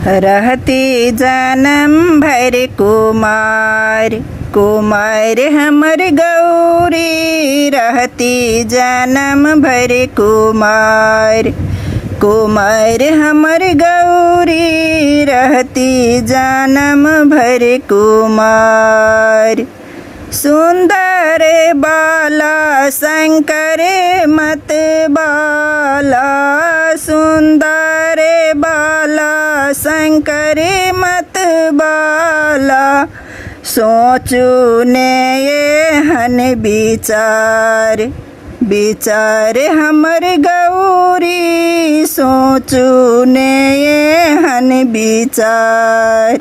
रहती जन्म भर कुमार, कुमार हमर गौरी। रहती जन्म भर कुमार, कुमार हमर गौरी। रहती जन्म भर कुमार। सुंदर बाला शंकर मत बाला, सुंदर बाला शंकर मत बाला। सोचू ने ये हन विचार, विचार हमर गौरी। सोचू ने ये हन विचार,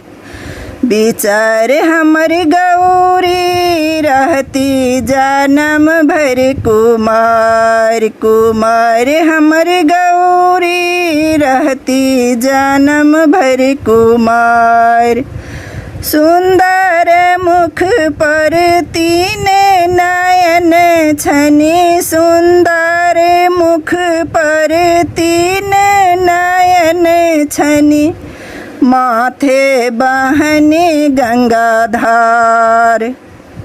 विचार हमर गौरी। रहती जन्म भर कुमार, कुमार हमर गौरी। रहती जन्म भर कुमार। सुंदर मुख पर तीन नयन छनि, सुंदर मुख पर तीन नयन छनि। माथे बहनी गंगाधार,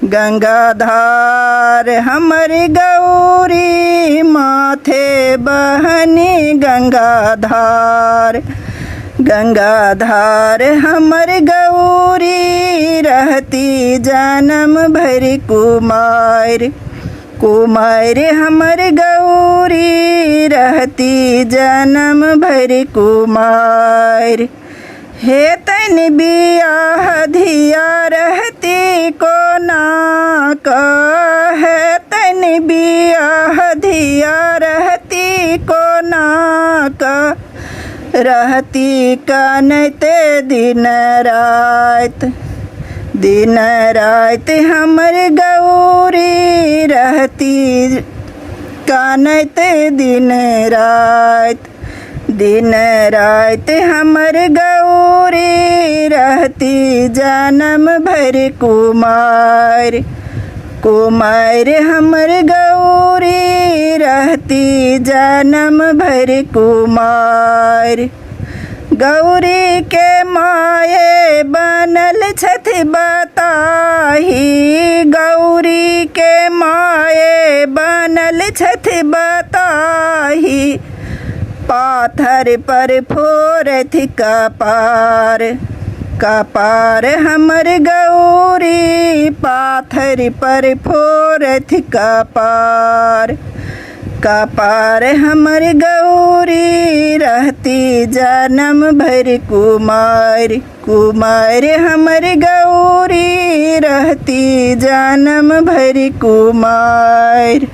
गंगाधार हमर गौरी। माथे बहनी गंगाधार, गंगाधार हमर गौरी। रहती जन्म भर कुमार, कुमार हमर गौरी। रहती जन्म भर कुमार। हे तन बियाह धिया रहती को नाक, है तन बियाह धिया रहती को नाक। रहती कानते दिन रात, दिन रात हमर गौरी। रहती कानते दिन रात, दिन रात हमर गौरी। रहती जन्म भर कुमार, कुमार हमर गौरी। रहती जन्म भर कुमार। गौरी के माये बनल छथि बताही, गौरी के माये बनल छथि बताही। पाथर पर फोरथि कपार, कपार हमर गौरी। पाथर पर फोरथि कपार, कपार हमर गौरी। रहती जन्म भर कुमार, कुमार हमर गौरी। रहती जन्म भर कुमार।